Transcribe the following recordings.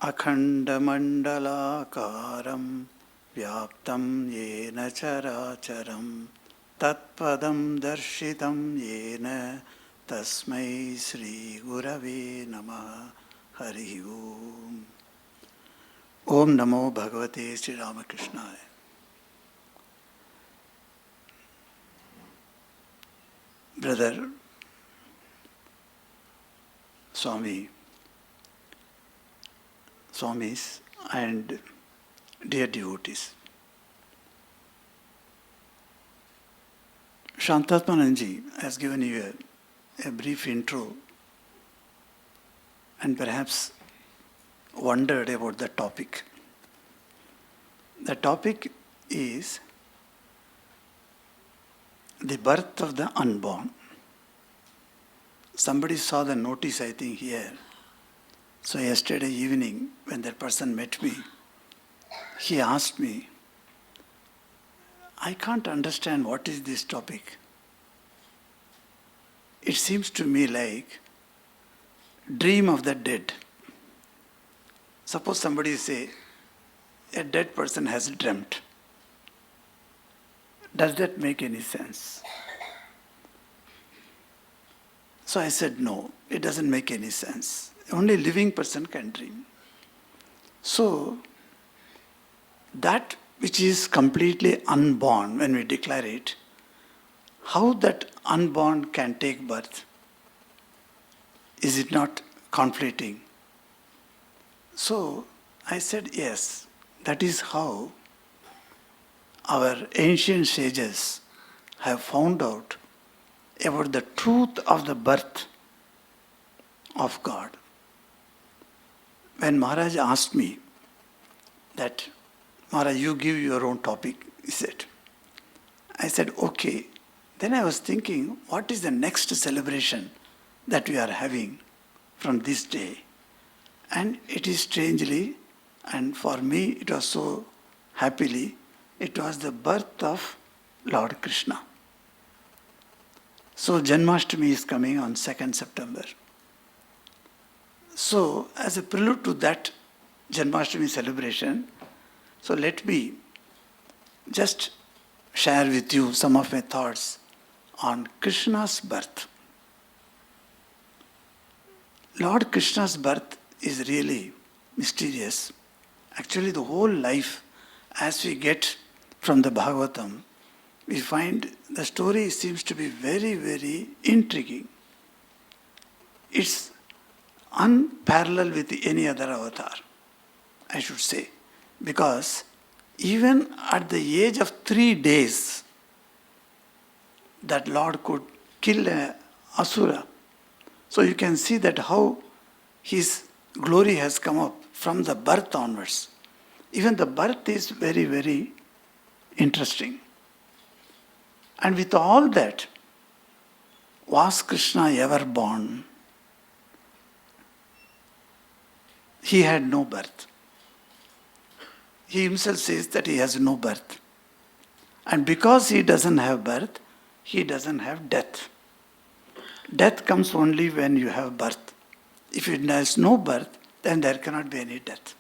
अखण्डमण्डलाकारं व्याप्तं येन चराचरं तत्पदं दर्शितं येन तस्मै श्रीगुरवे नमः. हरि ओम. ओम नमो भगवते Shri रामकृष्णाय. Brother Swamis and dear devotees, Shantatmananji has given you a brief intro and perhaps wondered about the topic. The topic is the birth of the unborn. Somebody saw the notice, I think, here. So yesterday evening, when that person met me, he asked me, I can't understand what is this topic. It seems to me like dream of the dead. Suppose somebody say, a dead person has dreamt. Does that make any sense? So I said, no, it doesn't make any sense. Only living person can dream. So, that which is completely unborn, when we declare it, how that unborn can take birth? Is it not conflicting? So, I said, yes, that is how our ancient sages have found out about the truth of the birth of God. When Maharaj asked me that, Maharaj, you give your own topic, he said. I said, okay. Then I was thinking, what is the next celebration that we are having from this day? And it is strangely, and for me it was so happily, it was the birth of Lord Krishna. So Janmashtami is coming on 2nd September. So as a prelude to that Janmashtami celebration, so let me just share with you some of my thoughts on Krishna's birth. Lord Krishna's birth is really mysterious. Actually, the whole life, as we get from the Bhagavatam, we find the story seems to be very, very intriguing. It's unparalleled with any other avatar, I should say. Because even at the age of 3 days, that Lord could kill an asura. So you can see that how his glory has come up from the birth onwards. Even the birth is very, very interesting. And with all that, was Krishna ever born? He had no birth. He himself says that he has no birth. And because he doesn't have birth, he doesn't have death. Death comes only when you have birth. If there is no birth, then there cannot be any death.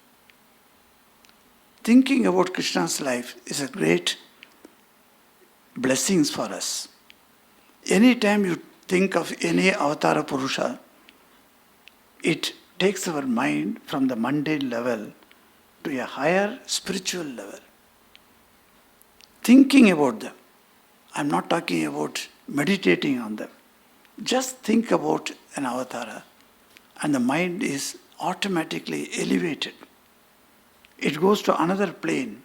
Thinking about Krishna's life is a great blessing for us. Anytime you think of any avatara Purusha, it takes our mind from the mundane level to a higher spiritual level. Thinking about them. I'm not talking about meditating on them. Just think about an avatara and the mind is automatically elevated. It goes to another plane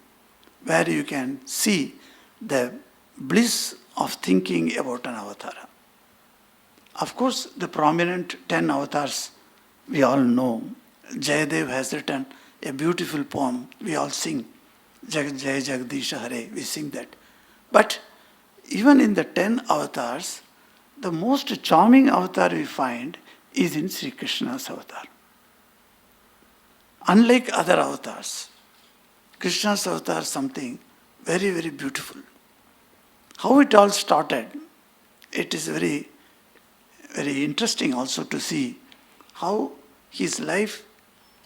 where you can see the bliss of thinking about an avatara. Of course, the prominent 10 avatars we all know. Jayadev has written a beautiful poem. We all sing. Jai Jai Jagdisha Hare. We sing that. But even in the 10 avatars, the most charming avatar we find is in Sri Krishna's avatar. Unlike other avatars, Krishna's avatar is something very, very beautiful. How it all started, it is very, very interesting also to see how his life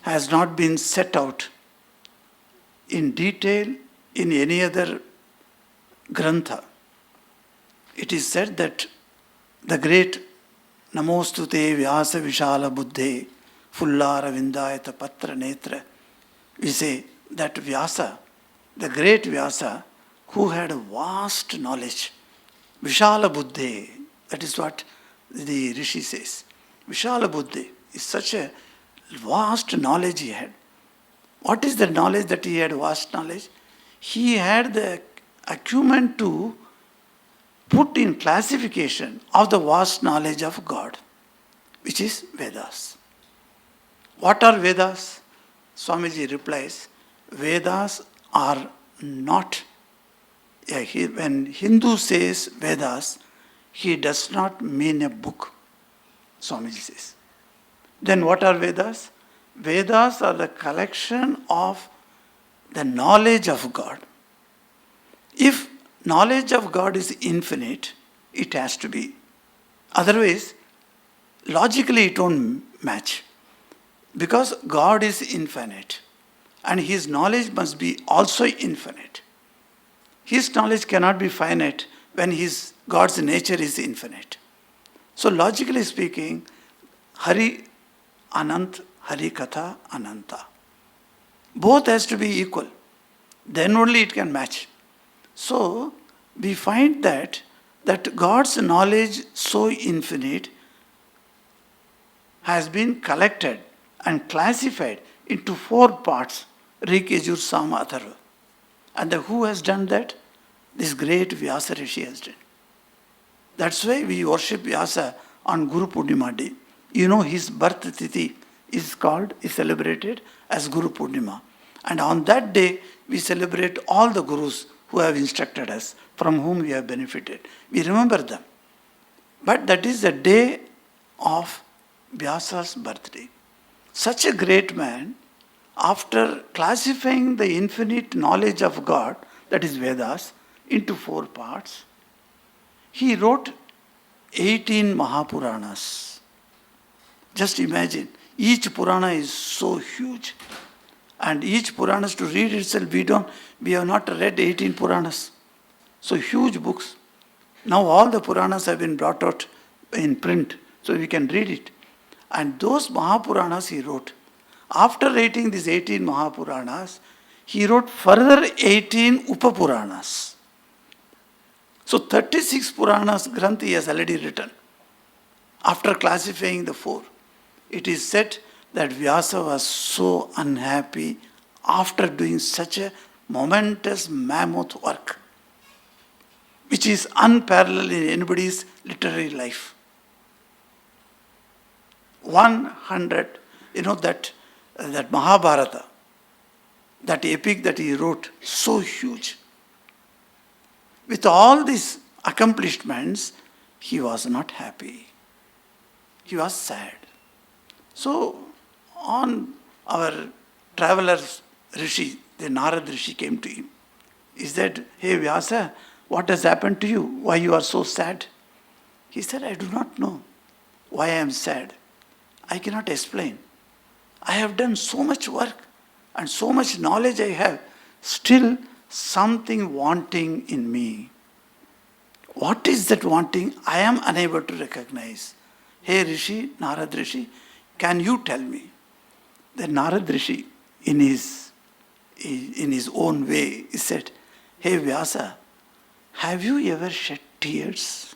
has not been set out in detail in any other grantha. It is said that the great Namostute Vyasa Vishala Buddhe Fullara Vindayata Patra Netra, we say that Vyasa, the great Vyasa, who had a vast knowledge, Vishala Buddhe, that is what the Rishi says. Vishala Buddhe is such a vast knowledge he had. What is the knowledge that he had, vast knowledge? He had the acumen to put in classification of the vast knowledge of God, which is Vedas. What are Vedas? Swamiji replies, Vedas are not, when Hindu says Vedas, he does not mean a book, Swamiji says. Then what are Vedas? Vedas are the collection of the knowledge of God. If knowledge of God is infinite, it has to be. Otherwise, logically it won't match. Because God is infinite and His knowledge must be also infinite. His knowledge cannot be finite when God's nature is infinite. So logically speaking, Hari Anant, Hari Katha Ananta. Both has to be equal. Then only it can match. So we find that God's knowledge so infinite has been collected and classified into 4 parts, Rik, Yajur, Sama, Atharva. And who has done that? This great Vyasa Rishi has done. That's why we worship Vyasa on Guru Purnima Day. You know, his birth tithi is celebrated as Guru Purnima. And on that day, we celebrate all the Gurus who have instructed us, from whom we have benefited. We remember them. But that is the day of Vyasa's birthday. Such a great man, after classifying the infinite knowledge of God, that is Vedas, into 4 parts, he wrote 18 Mahapuranas. Just imagine, each Purana is so huge. And each Puranas, to read itself, we have not read 18 Puranas. So huge books. Now all the Puranas have been brought out in print, so we can read it. And those Mahapuranas he wrote. After writing these 18 Mahapuranas, he wrote further 18 Upapuranas. So 36 Puranas Granth he has already written. After classifying the 4, it is said that Vyasa was so unhappy after doing such a momentous mammoth work, which is unparalleled in anybody's literary life. 100, that Mahabharata, that epic that he wrote, so huge. With all these accomplishments, he was not happy. He was sad. So, on our traveler's Rishi, the Narad Rishi came to him. He said, "Hey Vyasa, what has happened to you? Why you are so sad?" He said, "I do not know why I am sad. I cannot explain. I have done so much work and so much knowledge I have, still something wanting in me. What is that wanting? I am unable to recognize. Hey Rishi, Narad Rishi, can you tell me?" The Narad Rishi, in his own way, he said, "Hey Vyasa, have you ever shed tears?"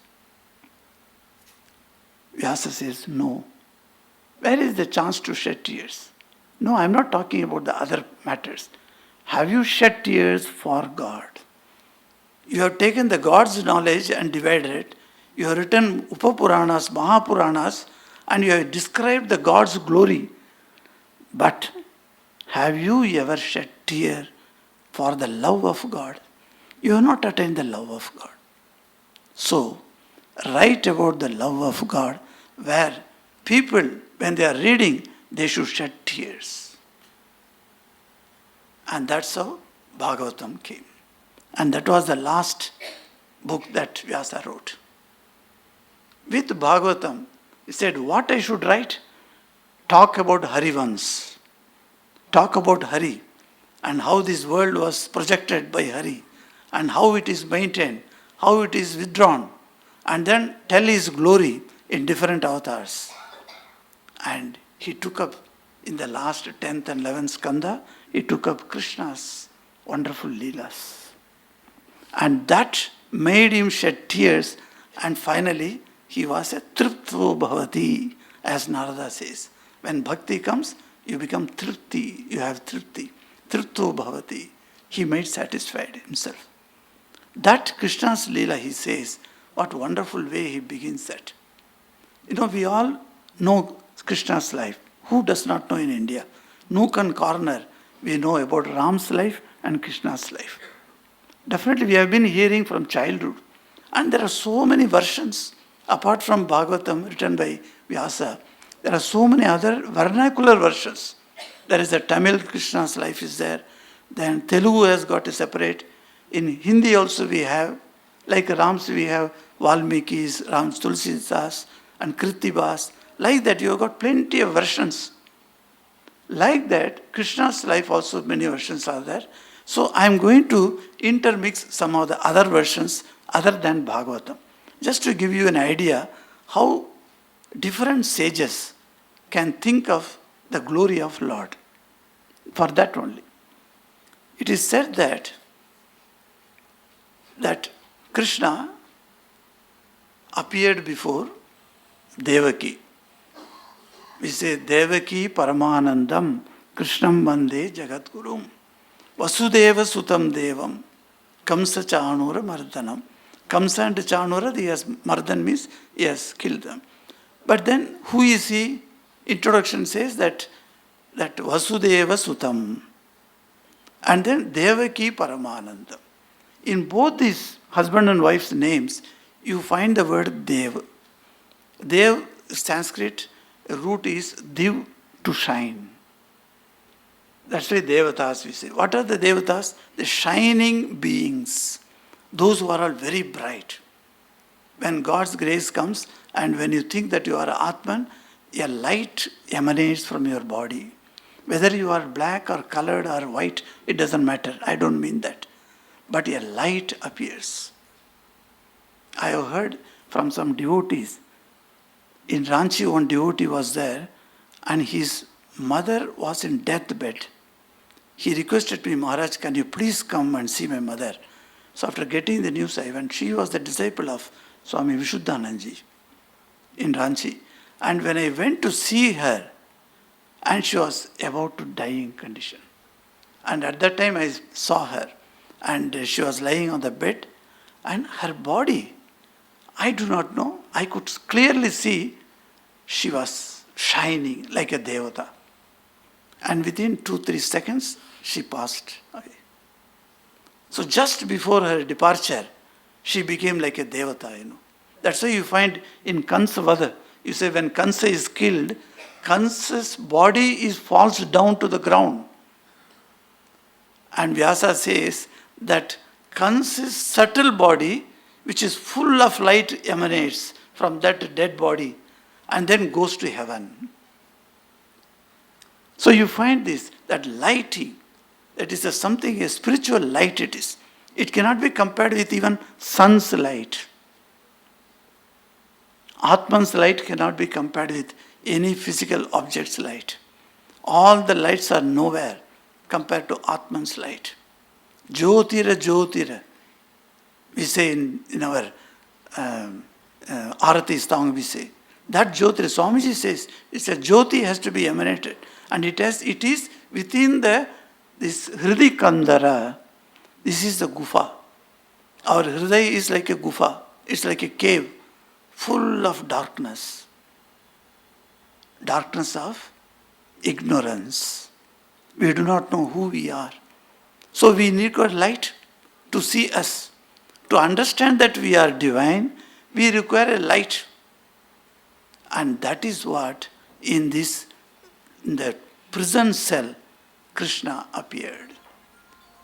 Vyasa says, "No." Where is the chance to shed tears? No, I'm not talking about the other matters. Have you shed tears for God? You have taken the God's knowledge and divided it. You have written Upapuranas, Mahapuranas, and you have described the God's glory. But have you ever shed tear for the love of God? You have not attained the love of God. So, write about the love of God, where people, when they are reading, they should shed tears. And that's how Bhagavatam came. And that was the last book that Vyasa wrote. With Bhagavatam, he said, what I should write? Talk about Harivans. talk about Hari and how this world was projected by Hari and how it is maintained, how it is withdrawn, and then tell his glory in different avatars. And he took up in the last 10th and 11th skanda, he took up Krishna's wonderful leelas. And that made him shed tears, and finally he was a triptvo bhavati, as Narada says. When bhakti comes, you become tripti, you have tripti. Triptvo bhavati. He made satisfied himself. That Krishna's leela, he says, what wonderful way he begins that. We all know Krishna's life. Who does not know in India? Nook and corner, we know about Ram's life and Krishna's life. Definitely we have been hearing from childhood. And there are so many versions, apart from Bhagavatam written by Vyasa, there are so many other vernacular versions. There is a Tamil Krishna's life is there. Then Telugu has got a separate. In Hindi also we have, like Ram's we have Valmiki's, Ram's Tulsidas and Kritibas. Like that you have got plenty of versions. Like that, Krishna's life also many versions are there. So I am going to intermix some of the other versions other than Bhagavatam. Just to give you an idea how different sages can think of the glory of Lord. For that only. It is said that Krishna appeared before Devaki. We say Devaki Paramanandam Krishnam Vande Jagadgurum Vasudeva Sutam Devam Kamsa Chanura Mardanam. Kamsa and Chanura, yes, Mardan means yes, killed them. But then who is he? Introduction says that Vasudeva Sutam. And then Devaki Paramanandam. In both these husband and wife's names, you find the word Dev. Dev, Sanskrit root is Div, to shine. That's why Devatas we say. What are the Devatas? The shining beings. Those who are all very bright. When God's grace comes and when you think that you are Atman, a light emanates from your body. Whether you are black or colored or white, it doesn't matter. I don't mean that. But a light appears. I have heard from some devotees. In Ranchi, one devotee was there and his mother was in deathbed. He requested me, Maharaj, can you please come and see my mother? So after getting the news, I went. She was the disciple of Swami Vishuddhanandaji in Ranchi. And when I went to see her, and she was about to dying condition. And at that time I saw her, and she was lying on the bed, and her body, I do not know, I could clearly see she was shining like a devata. And within 2-3 seconds, she passed away. So just before her departure, she became like a devata, That's why you find in Kansa Vada, you say when Kansa is killed, Kansa's body falls down to the ground. And Vyasa says that Kansa's subtle body, which is full of light, emanates from that dead body and then goes to heaven. So you find this, that lighting, that is a spiritual light it is. It cannot be compared with even sun's light. Atman's light cannot be compared with any physical object's light. All the lights are nowhere compared to Atman's light. Jyotira, Jyotira. We say in our Arati song, we say. That Jyotira, Swamiji says, it's a Jyoti has to be emanated. And it is within this Hriday Kandara. This is the Gufa. Our Hriday is like a Gufa. It's like a cave full of darkness. Darkness of ignorance. We do not know who we are. So we need God's light to see us. To understand that we are divine, we require a light. And that is what in the prison cell, Krishna appeared.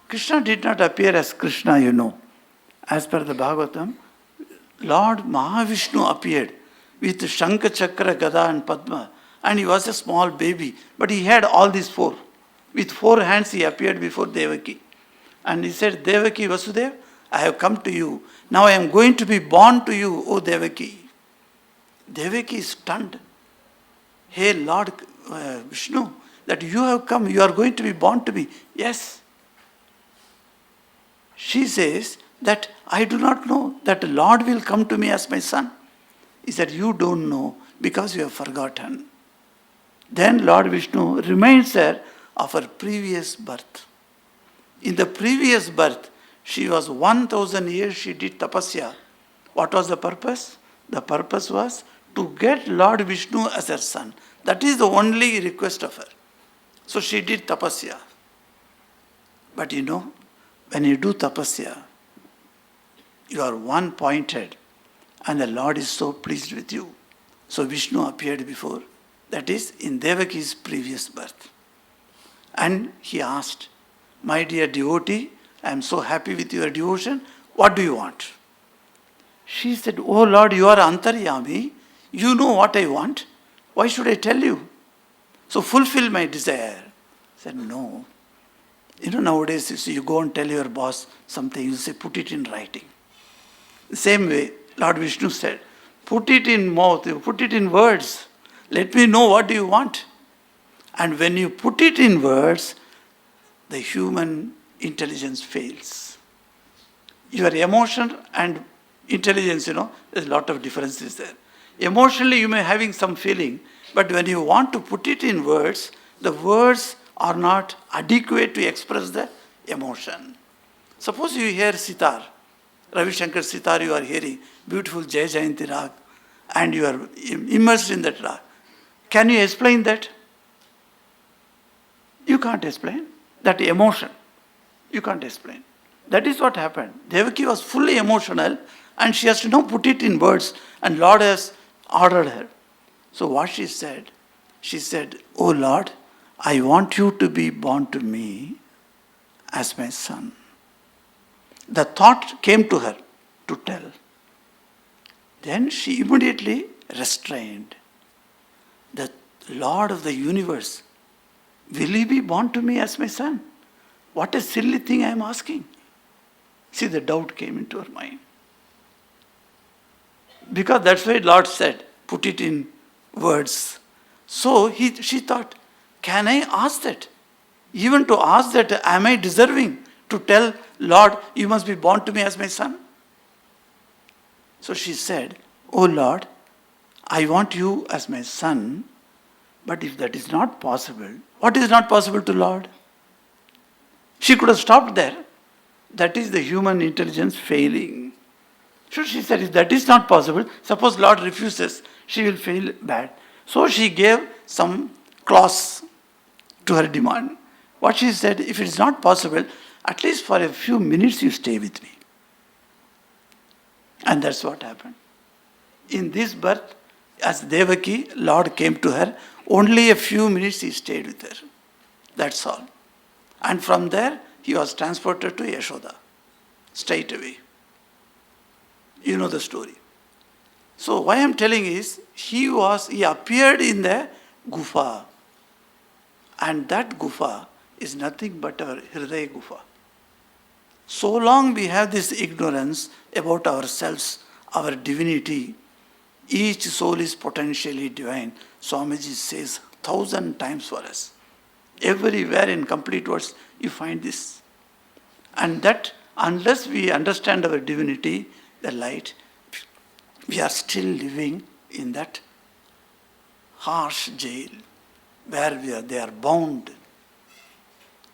Krishna did not appear as Krishna, As per the Bhagavatam, Lord Mahavishnu appeared with Shankha, Chakra, Gada and Padma. And he was a small baby. But he had all these four. With 4 hands he appeared before Devaki. And he said, Devaki, Vasudev, I have come to you. Now I am going to be born to you, O Devaki. Devaki is stunned. Hey Lord Vishnu, that you have come, you are going to be born to me. Yes. She says that I do not know that the Lord will come to me as my son. He said, you don't know because you have forgotten. Then Lord Vishnu reminds her of her previous birth. In the previous birth, she was 1000 years she did tapasya. What was the purpose? The purpose was to get Lord Vishnu as her son. That is the only request of her. So she did tapasya. But you know, when you do tapasya, you are one-pointed and the Lord is so pleased with you. So Vishnu appeared before, that is in Devaki's previous birth. And he asked, my dear devotee, I am so happy with your devotion. What do you want? She said, oh Lord, you are Antaryami. You know what I want. Why should I tell you? So fulfill my desire. I said, no. You know, nowadays you go and tell your boss something, you say, put it in writing. The same way, Lord Vishnu said, put it in mouth, put it in words. Let me know what do you want. And when you put it in words, the human intelligence fails. Your emotion and intelligence, there's a lot of differences there. Emotionally, you may be having some feeling, but when you want to put it in words, the words are not adequate to express the emotion. Suppose you hear sitar, Ravi Shankar sitar you are hearing, beautiful Jai Jayanti Rag, and you are immersed in that Rag. Can you explain that? You can't explain. That emotion, you can't explain. That is what happened. Devaki was fully emotional and she has to now put it in words and Lord has ordered her. So what she said, oh Lord, I want you to be born to me as my son. The thought came to her to tell. Then she immediately restrained. The Lord of the universe, will he be born to me as my son? What a silly thing I am asking. See, the doubt came into her mind. Because that's why Lord said, put it in words. So she thought, can I ask that? Even to ask that, am I deserving to tell Lord, you must be born to me as my son? So she said, oh Lord, I want you as my son, but if that is not possible, what is not possible to Lord? She could have stopped there. That is the human intelligence failing. So she said, if that is not possible, suppose Lord refuses, she will feel bad. So she gave some clause to her demand. What she said, if it is not possible, at least for a few minutes you stay with me. And that's what happened. In this birth, as Devaki, Lord came to her, only a few minutes he stayed with her. That's all. And from there, he was transported to Yashoda, straight away. You know the story. So why I am telling is, he appeared in the gufa. And that gufa is nothing but our Hridaya gufa. So long we have this ignorance about ourselves, our divinity, each soul is potentially divine. Swamiji says 1,000 times for us. Everywhere in complete words you find this. And that unless we understand our divinity, the light, we are still living in that harsh jail where they are bound.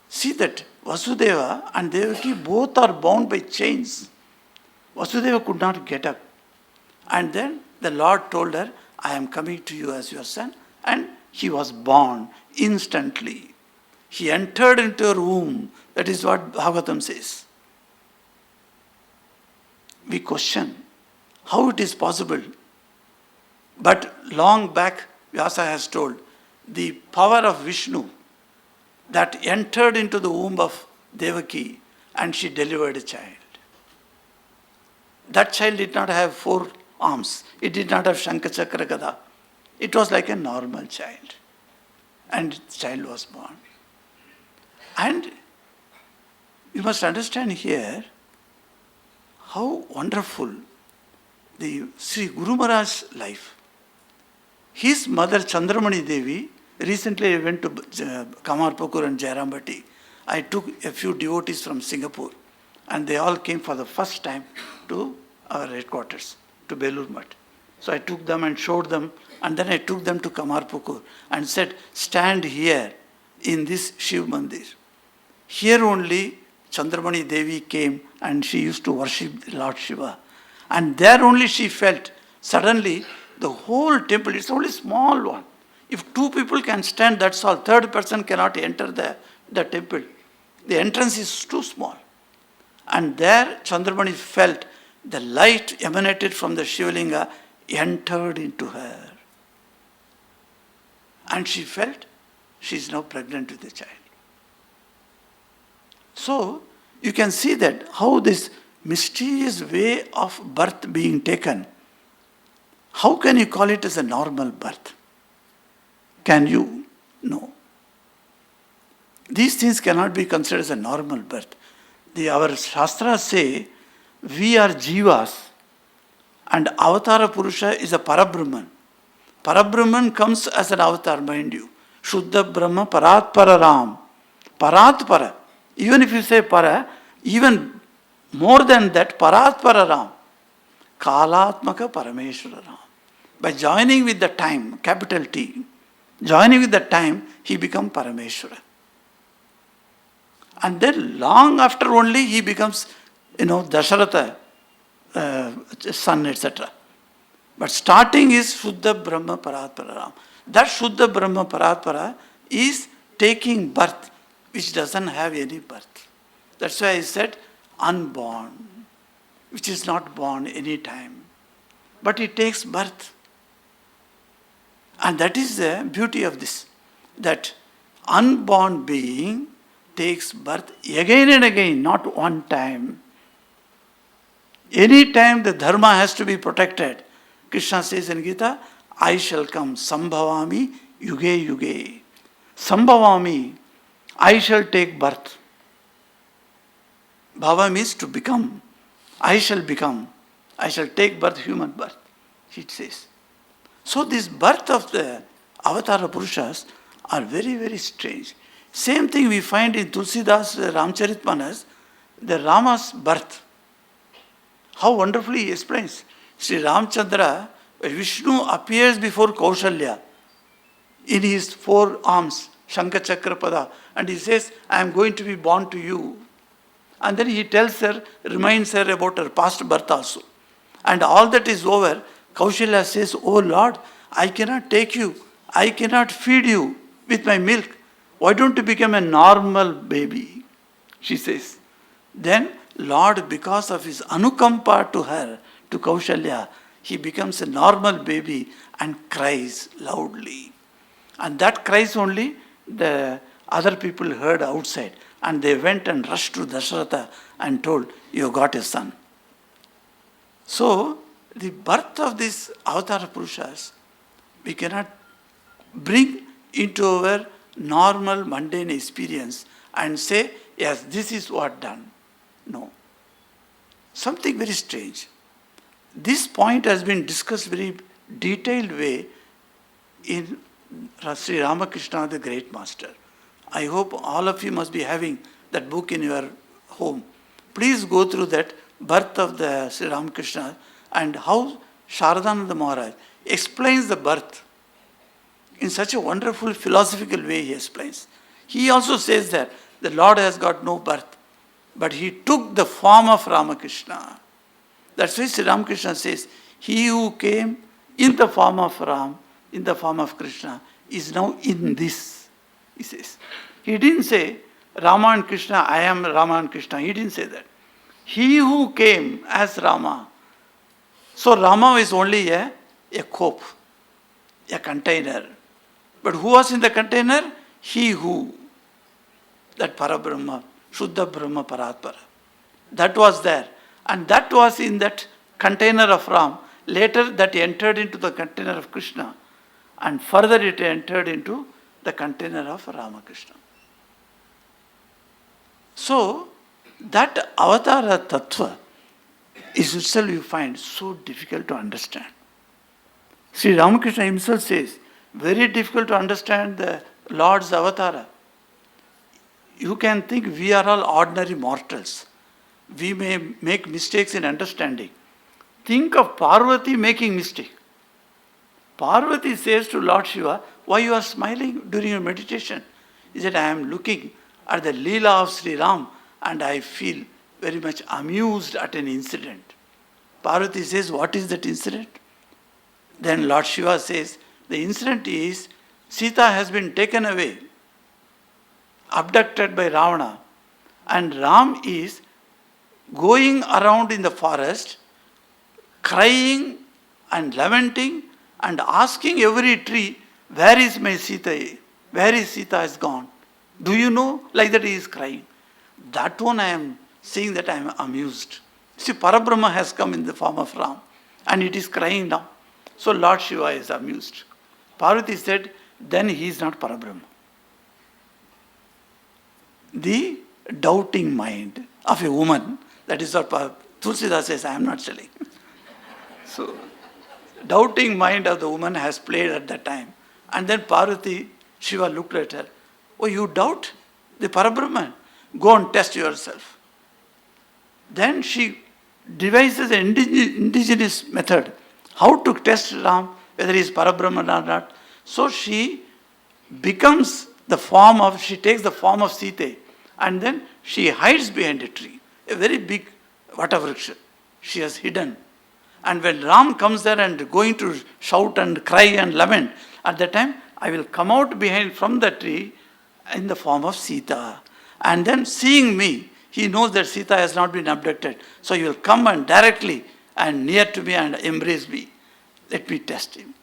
See that Vasudeva and Devaki both are bound by chains. Vasudeva could not get up. And then the Lord told her, I am coming to you as your son. And he was born instantly. He entered into her womb. That is what Bhagavatam says. We question how it is possible. But long back, Vyasa has told, the power of Vishnu that entered into the womb of Devaki and she delivered a child. That child did not have 4 arms. It did not have Shankha Chakra Gada. It was like a normal child. And the child was born. And you must understand here how wonderful the Sri Guru Maharaj's life. His mother Chandramani Devi, recently I went to Kamarpukur and Jairambati. I took a few devotees from Singapore and they all came for the first time to our headquarters, to Belur Mutt. So I took them and showed them, and then I took them to Kamarpukur and said, stand here in this Shiv Mandir. Here only Chandramani Devi came and she used to worship Lord Shiva. And there only she felt, suddenly the whole temple, it's only small one. If two people can stand, that's all. Third person cannot enter the temple. The entrance is too small. And there Chandramani felt the light emanated from the Shivalinga entered into her. And she felt she is now pregnant with a child. So you can see that how this mysterious way of birth being taken, how can you call it as a normal birth? Can you? No. These things cannot be considered as a normal birth. Our Shastras say, we are Jivas and Avatara Purusha is a Parabrahman. Parabrahman comes as an avatar, mind you. Shuddha Brahma Paratpara Ram. Paratpara. Even if you say Para, even more than that, Paratpara Ram. Kalatmaka Parameshwara Ram. By joining with the time, capital T, joining with the time, he becomes Parameshwara. And then long after only he becomes, Dasharatha, son, etc. But starting is Shuddha Brahma Paratpara Ram. That Shuddha Brahma Paratpara is taking birth, which doesn't have any birth. That's why I said unborn, which is not born any time. But it takes birth. And that is the beauty of this, that unborn being takes birth again and again, not one time. Any time the dharma has to be protected. Krishna says in Gita, I shall come, sambhavami yuge yuge. Sambhavami, I shall take birth. Bhava means to become. I shall become. I shall take birth, human birth, it says. So this birth of the Avatara Purushas are very, very strange. Same thing we find in Tulsidas Ramcharitmanas, the Rama's birth. How wonderfully he explains. Sri Ramchandra, Vishnu appears before Kaushalya in his 4 arms, Shankha Chakra Pada, and he says, I am going to be born to you. And then he tells her, reminds her about her past birth also. And all that is over, Kaushalya says, oh Lord, I cannot take you, I cannot feed you with my milk. Why don't you become a normal baby? She says. Then Lord, because of his anukampa to her, to Kaushalya, he becomes a normal baby and cries loudly. And that cries only the other people heard outside. And they went and rushed to Dasharatha and told, you got a son. So, the birth of these Avatara Purushas, we cannot bring into our normal mundane experience and say, yes, this is what done. No. Something very strange. This point has been discussed very detailed way in Sri Ramakrishna, the Great Master. I hope all of you must be having that book in your home. Please go through that, birth of the Sri Ramakrishna, and how Sarada Maharaj explains the birth in such a wonderful philosophical way he explains. He also says that the Lord has got no birth, but he took the form of Ramakrishna. That's why Sri Ramakrishna says, he who came in the form of Ram, in the form of Krishna, is now in this, he says. He didn't say, Rama and Krishna, I am Rama and Krishna. He didn't say that. He who came as Rama. So Rama is only a cope, a container. But who was in the container? He who, that Parabrahma, Shuddha Brahma Paratpara. That was there. And that was in that container of Ram. Later that entered into the container of Krishna. And further it entered into the container of Ramakrishna. So, that avatara tattva is itself you find so difficult to understand. Sri Ramakrishna himself says, very difficult to understand the Lord's avatara. You can think we are all ordinary mortals. We may make mistakes in understanding. Think of Parvati making mistake. Parvati says to Lord Shiva, why you are smiling during your meditation? He said, I am looking at the Leela of Sri Ram and I feel very much amused at an incident. Parvati says, what is that incident? Then Lord Shiva says, the incident is Sita has been taken away, abducted by Ravana, and Ram is going around in the forest, crying and lamenting and asking every tree, where is my Sita? Where is Sita has gone? Do you know? Like that he is crying. That one I am seeing that I am amused. See, Parabrahma has come in the form of Ram and it is crying now. So Lord Shiva is amused. Parvati said, then he is not Parabrahma. The doubting mind of a woman, that is what Tulsidas says, I am not selling. So, doubting mind of the woman has played at that time. And then Parvati, Shiva looked at her. Oh, you doubt the Parabrahman? Go and test yourself. Then she devises an indigenous method. How to test Ram, whether he is Parabrahman or not. So she becomes she takes the form of Sita. And then she hides behind a tree. A very big Vatavriksha. She has hidden. And when Ram comes there and going to shout and cry and lament, at that time, I will come out behind from the tree in the form of Sita. And then seeing me, he knows that Sita has not been abducted. So he will come and directly and near to me and embrace me. Let me test him.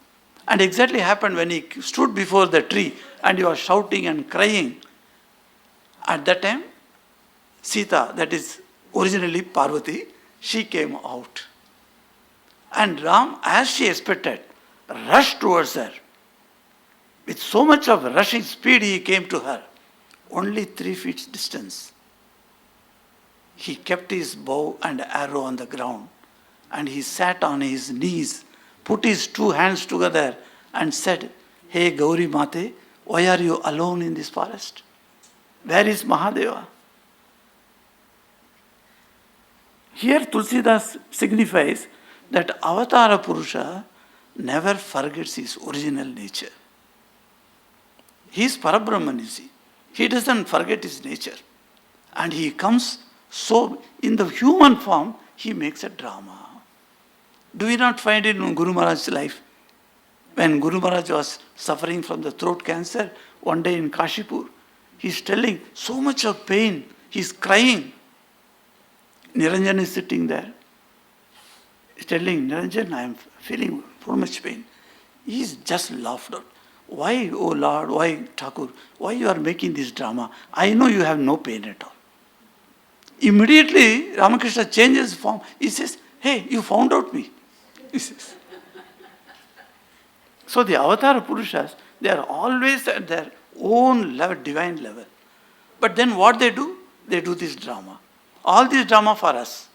And exactly happened when he stood before the tree and he was shouting and crying. At that time, Sita, that is originally Parvati, she came out. And Ram, as she expected, rushed towards her. With so much of rushing speed, he came to her. Only 3 feet distance. He kept his bow and arrow on the ground. And he sat on his knees, put his 2 hands together and said, Hey Gauri Mate, why are you alone in this forest? Where is Mahadeva? Here Tulsidas signifies that Avatara Purusha never forgets his original nature. He is Parabrahman, you see. He doesn't forget his nature. And he comes so, in the human form, he makes a drama. Do we not find it in Guru Maharaj's life? When Guru Maharaj was suffering from the throat cancer, one day in Kashipur, he's telling so much of pain, he's crying. Niranjan is sitting there. He's telling, Niranjan, I am feeling so much pain. He's just laughed out. Why, oh Lord, why Thakur, why you are making this drama? I know you have no pain at all. Immediately, Ramakrishna changes form. He says, hey, you found out me. He says. So the Avatara Purushas, they are always at their own level, divine level. But then what they do? They do this drama. All this drama for us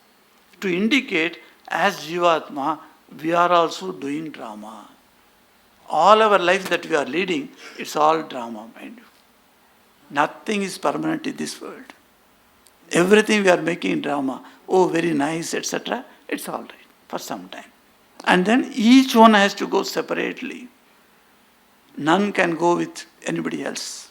to indicate as Jivatma, we are also doing drama. All our lives that we are leading, it's all drama, mind you. Nothing is permanent in this world. Everything we are making drama. Oh, very nice, etc. It's all right for some time. And then each one has to go separately. None can go with anybody else.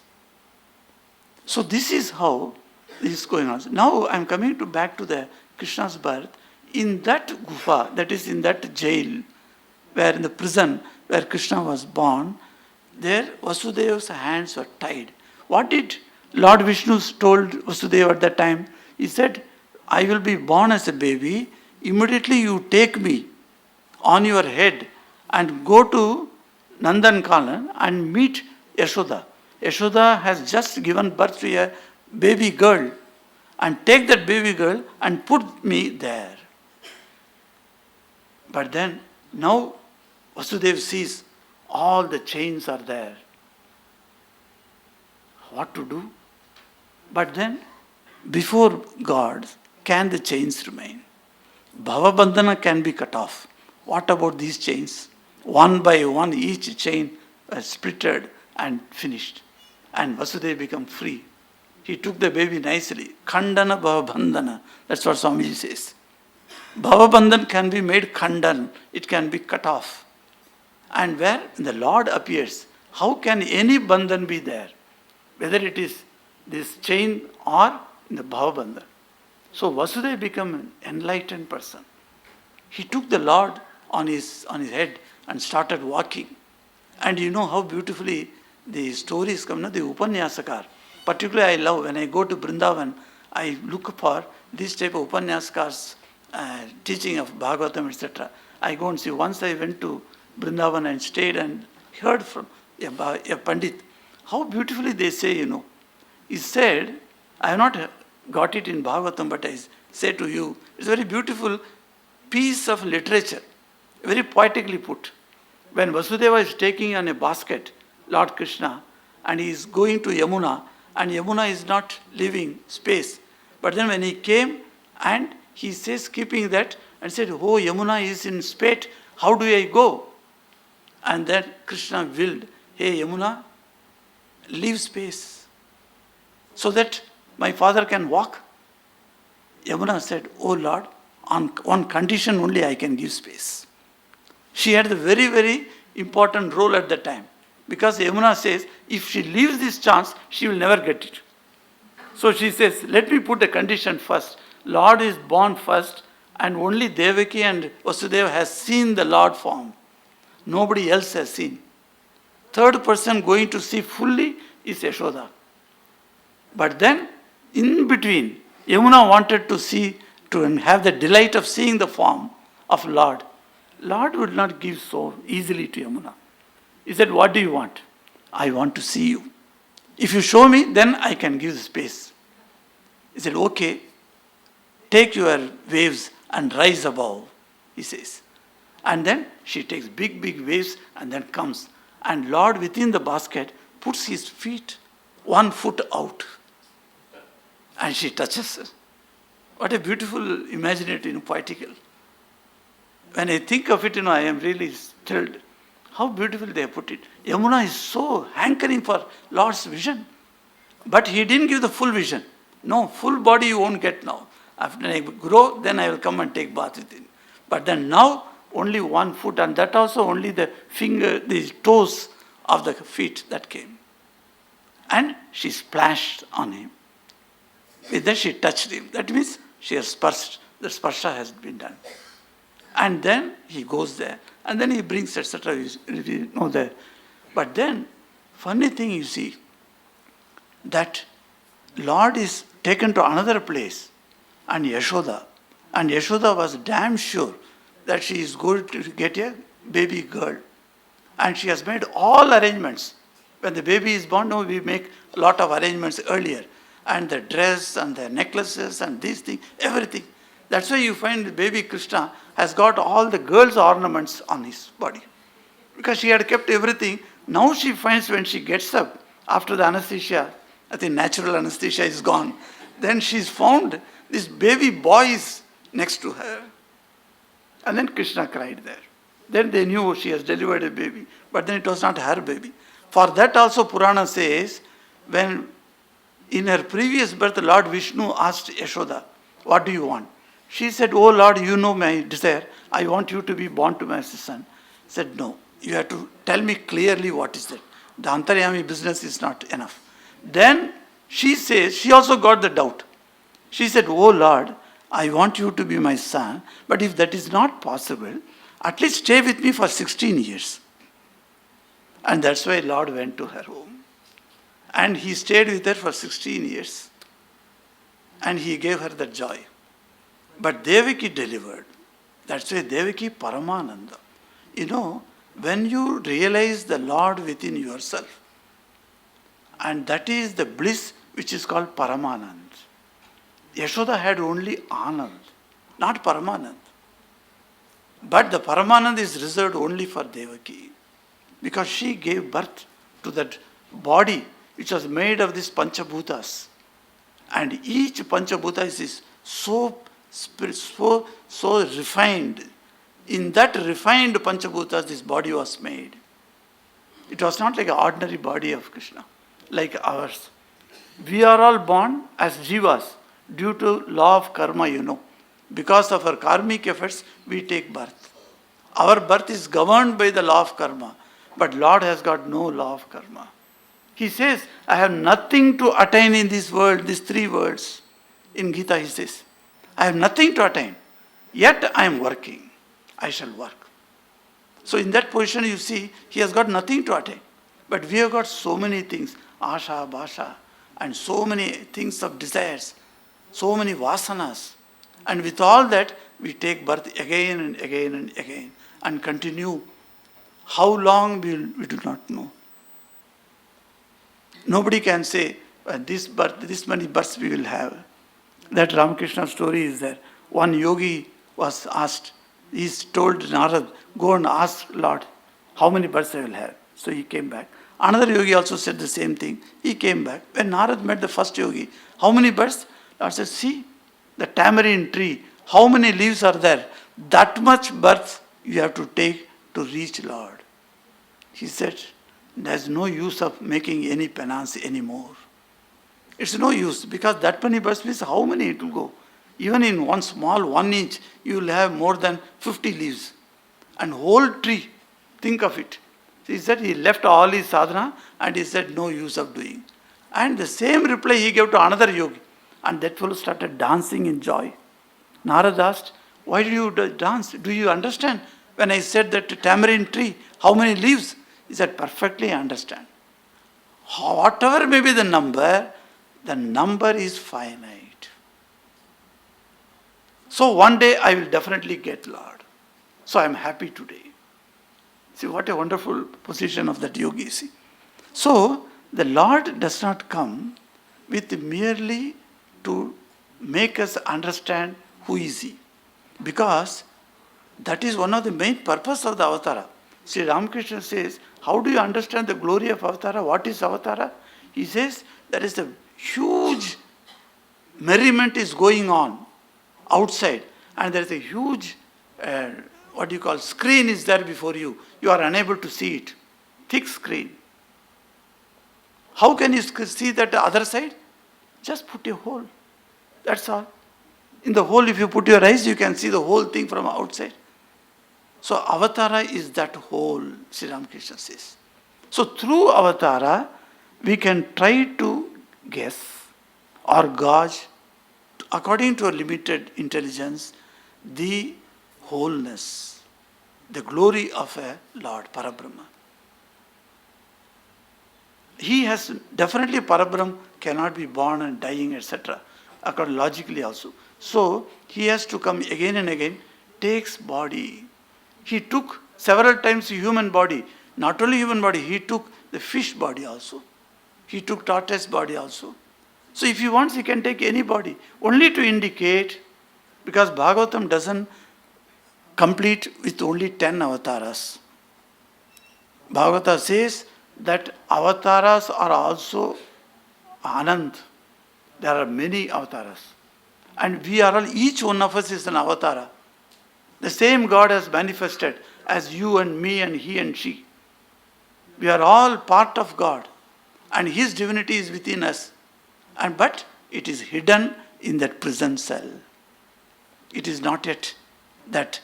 So this is how this is going on. Now I am coming back to the Krishna's birth. In that gufa, that is in that jail, where in the prison where Krishna was born, there Vasudeva's hands were tied. What did Lord Vishnu told Vasudeva at that time? He said, I will be born as a baby. Immediately you take me on your head and go to Nandankanan and meet Yashoda. Yashoda has just given birth to a baby girl. And take that baby girl and put me there. But then, now Vasudeva sees all the chains are there. What to do? But then before God, can the chains remain? Bhava bandhana can be cut off. What about these chains? One by one, each chain was splitted and finished. And Vasudeva became free. He took the baby nicely. Khandana bhava bandhana. That's what Swamiji says. Bhava bandhan can be made khandan. It can be cut off. And where the Lord appears, how can any bandhan be there? Whether it is this chain or in the bhava bandhan. So Vasudeva became an enlightened person. He took the Lord on his head and started walking. And you know how beautifully the stories come, the Upanyasakar. Particularly I love, when I go to Vrindavan, I look for this type of Upanyasakars, teaching of Bhagavatam, etc. I go and see. Once I went to Vrindavan and stayed and heard from a Pandit, how beautifully they say, He said, I have not got it in Bhagavatam, but I say to you, it's a very beautiful piece of literature, very poetically put. When Vasudeva is taking on a basket Lord Krishna and he is going to Yamuna, and Yamuna is not leaving space. But then when he came and he says, keeping that, and said, oh, Yamuna is in spate, how do I go? And then Krishna willed, hey Yamuna, leave space so that my father can walk. Yamuna said, oh Lord, on one condition only I can give space. She had a very, very important role at that time. Because Yamuna says, if she leaves this chance, she will never get it. So she says, let me put a condition first. Lord is born first, and only Devaki and Vasudeva has seen the Lord form. Nobody else has seen. Third person going to see fully is Yashoda. But then, in between, Yamuna wanted to see, to have the delight of seeing the form of Lord. Lord would not give so easily to Yamuna. He said, what do you want? I want to see you. If you show me, then I can give the space. He said, okay, take your waves and rise above, he says. And then she takes big, big waves and then comes. And Lord within the basket puts his feet 1 foot out. And she touches her. What a beautiful, imaginative, poetical. When I think of it, I am really thrilled. How beautifully they put it. Yamuna is so hankering for Lord's vision. But he didn't give the full vision. No, full body you won't get now. After I grow, then I will come and take bath with him. But then now, only 1 foot, and that also only the toes of the feet that came. And she splashed on him. With that she touched him. That means she has sparshed. The sparsha has been done. And then he goes there. And then he brings, etc. You know that. But then, funny thing you see, that Lord is taken to another place. And Yashoda was damn sure that she is going to get a baby girl. And she has made all arrangements. When the baby is born, we make a lot of arrangements earlier. And the dress and the necklaces and these things, everything. That's why you find the baby Krishna has got all the girls' ornaments on his body. Because she had kept everything. Now she finds when she gets up, after the anesthesia, I think natural anesthesia is gone, then she's found this baby boy is next to her. And then Krishna cried there. Then they knew she has delivered a baby. But then it was not her baby. For that also Purana says, when in her previous birth, Lord Vishnu asked Yashoda, what do you want? She said, oh Lord, you know my desire. I want you to be born to my son. He said, no, you have to tell me clearly what is that. The Antaryami business is not enough. Then she says, she also got the doubt. She said, oh Lord, I want you to be my son, but if that is not possible, at least stay with me for 16 years. And that's why Lord went to her home. And he stayed with her for 16 years. And he gave her the joy. But Devaki delivered. That's why Devaki Paramananda. When you realize the Lord within yourself, and that is the bliss which is called Paramanand. Yashoda had only Anand, not Paramanand. But the Paramanand is reserved only for Devaki. Because she gave birth to that body which was made of these Panchabhutas. And each Panchabhuta is so refined. In that refined Panchabhuta, this body was made. It was not like an ordinary body of Krishna, like ours. We are all born as jivas due to law of karma. Because of our karmic efforts, we take birth. Our birth is governed by the law of karma. But Lord has got no law of karma. He says, I have nothing to attain in this world, these three words. In Gita he says, I have nothing to attain. Yet I am working. I shall work. So in that position you see, he has got nothing to attain. But we have got so many things, asha, bhasha, and so many things of desires, so many vasanas. And with all that, we take birth again and again and again and continue. How long we do not know. Nobody can say, this many births we will have. That Ramakrishna story is there. One yogi was asked, he told Narad, go and ask Lord, how many births I will have. So he came back. Another yogi also said the same thing. He came back. When Narad met the first yogi, how many births? Lord said, see, the tamarind tree, how many leaves are there? That much birth you have to take to reach Lord. He said, there's no use of making any penance anymore. It's no use, because that many births means how many it will go. Even in one small 1 inch, you will have more than 50 leaves. And whole tree, think of it. He said he left all his sadhana and he said no use of doing. And the same reply he gave to another yogi. And that fellow started dancing in joy. Narad asked, why do you dance? Do you understand? When I said that tamarind tree, how many leaves? He said, perfectly understand. Whatever may be the number is finite. So one day I will definitely get Lord. So I am happy today. See what a wonderful position of that yogi. See. So the Lord does not come with merely to make us understand who is He. Because that is one of the main purpose of the avatara. Sri Ramakrishna says, how do you understand the glory of avatara? What is avatara? He says, there is a huge merriment is going on outside. And there is a huge, screen is there before you. You are unable to see it. Thick screen. How can you see that other side? Just put a hole. That's all. In the hole, if you put your eyes, you can see the whole thing from outside. So avatara is that hole, Sri Ramakrishna says. So through avatara, we can try to guess or gauge, according to a limited intelligence, the wholeness, the glory of a Lord, Parabrahma. He has definitely, Parabrahma cannot be born and dying, etc. Logically also. So he has to come again and again, takes body. He took several times human body. Not only human body, he took the fish body also. He took tortoise body also. So if he wants, he can take any body. Only to indicate, because Bhagavatam doesn't complete with only 10 avataras. Bhagavata says that avataras are also Anand. There are many avatars. And we are all, each one of us is an avatara. The same God has manifested as you and me and he and she. We are all part of God. And His divinity is within us. But it is hidden in that prison cell. It is not yet that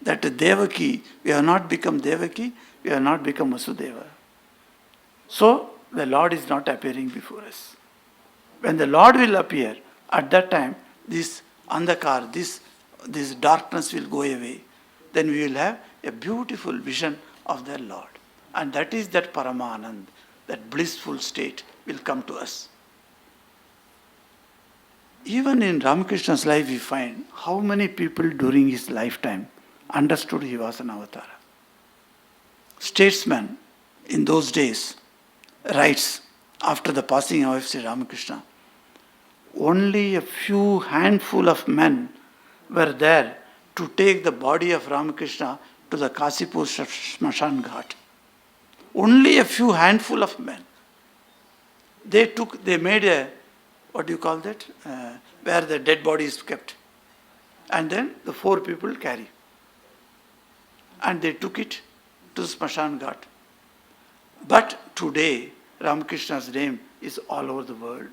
Devaki. We have not become Devaki. We have not become Vasudeva. So the Lord is not appearing before us. When the Lord will appear, at that time, this andhakar, this darkness will go away. Then we will have a beautiful vision of the Lord. And that is that Paramanand, that blissful state will come to us. Even in Ramakrishna's life, we find how many people during his lifetime understood he was an avatar. Statesman in those days writes, after the passing away of Sri Ramakrishna, only a few handful of men were there to take the body of Ramakrishna to the Kasipur Smashan Ghat. Only a few handful of men. They made a what do you call that? Where the dead body is kept. And then the 4 people carry. And they took it to Smashan Ghat. But today, Ramakrishna's name is all over the world.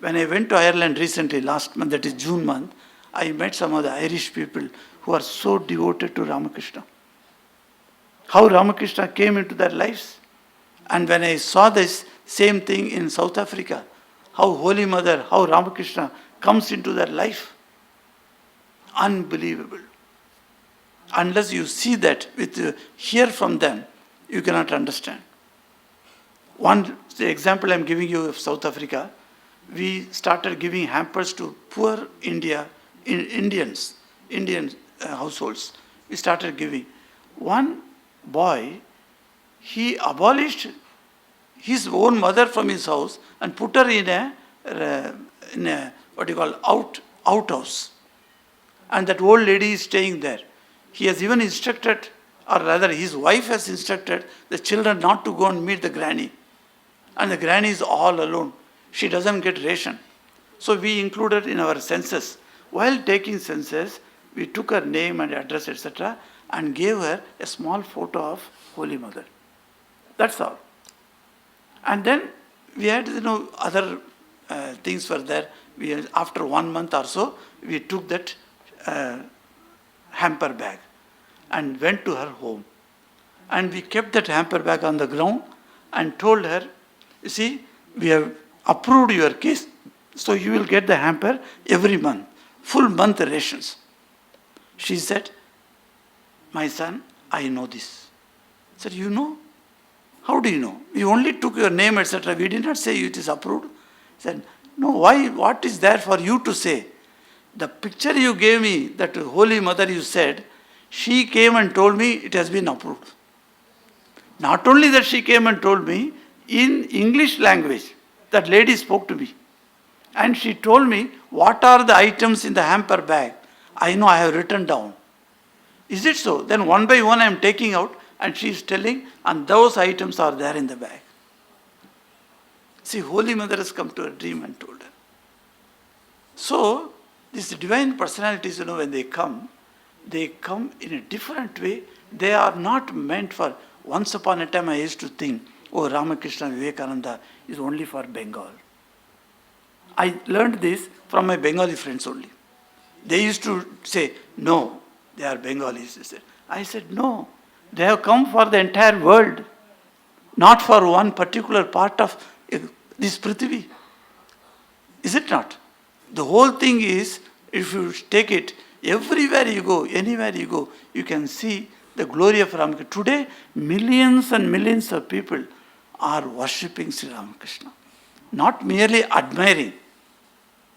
When I went to Ireland recently, last month, that is June month, I met some of the Irish people who are so devoted to Ramakrishna. How Ramakrishna came into their lives. And when I saw this same thing in South Africa, how Holy Mother, how Ramakrishna comes into their life. Unbelievable. Unless you see that, hear from them, you cannot understand. The example I am giving you of South Africa, we started giving hampers to poor Indian households. We started giving. One boy, he abolished his own mother from his house and put her in a what you call outhouse. And that old lady is staying there. He has even instructed, or rather his wife has instructed the children not to go and meet the granny. And the granny is all alone. She doesn't get ration. So we included in our census. While taking census, we took her name and address, etc., and gave her a small photo of Holy Mother. That's all. And then we had, other things were there. After 1 month or so, we took that hamper bag and went to her home. And we kept that hamper bag on the ground and told her, you see, we have approved your case, so you will get the hamper every month, full month rations. She said, my son, I know this. I said, you know? How do you know? We only took your name, etc. We did not say it is approved. He said, no, why? What is there for you to say? The picture you gave me, that Holy Mother you said, she came and told me it has been approved. Not only that she came and told me, in English language, that lady spoke to me. And she told me, what are the items in the hamper bag? I know, I have written down. Is it so? Then one by one I am taking out, and she is telling, and those items are there in the bag. See, Holy Mother has come to a dream and told her. So, these divine personalities, when they come in a different way. They are not meant for, once upon a time I used to think, oh, Ramakrishna Vivekananda is only for Bengal. I learned this from my Bengali friends only. They used to say, no, they are Bengalis. I said, no, they have come for the entire world, not for one particular part of this Prithvi. Is it not? The whole thing is, if you take it, everywhere you go, anywhere you go, you can see the glory of Ramakrishna. Today, millions and millions of people are worshipping Sri Ramakrishna, not merely admiring.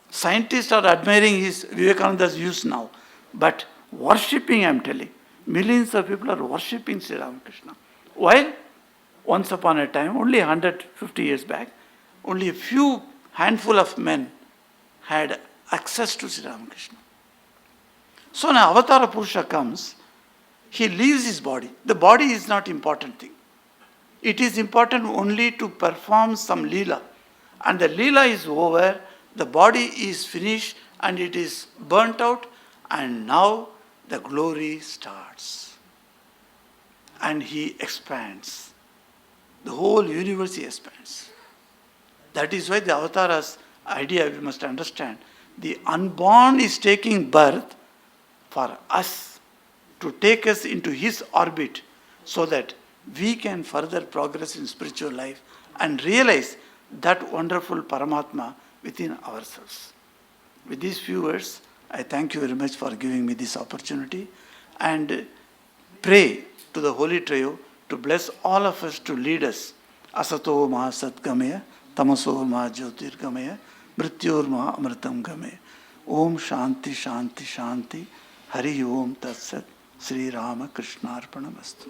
Scientists are admiring his Vivekananda's views now, but worshipping, I am telling. Millions of people are worshipping Sri Ramakrishna. While once upon a time, only 150 years back, only a few handful of men had access to Sri Ramakrishna. So when Avatara Purusha comes, he leaves his body. The body is not important thing. It is important only to perform some Leela. And the Leela is over, the body is finished and it is burnt out, and now the glory starts. And he expands. The whole universe he expands. That is why the Avatara's idea, we must understand, the unborn is taking birth for us, to take us into his orbit so that we can further progress in spiritual life and realize that wonderful Paramatma within ourselves. With these few words, I thank you very much for giving me this opportunity and pray to the Holy Trio to bless all of us, to lead us. Asato ma satgamaya, tamaso ma jyotirgamaya, mrityor ma amritam gamaya. Om Shanti Shanti Shanti. Hari Om Tat Sat. Sri Ramakrishna Arpanamastu.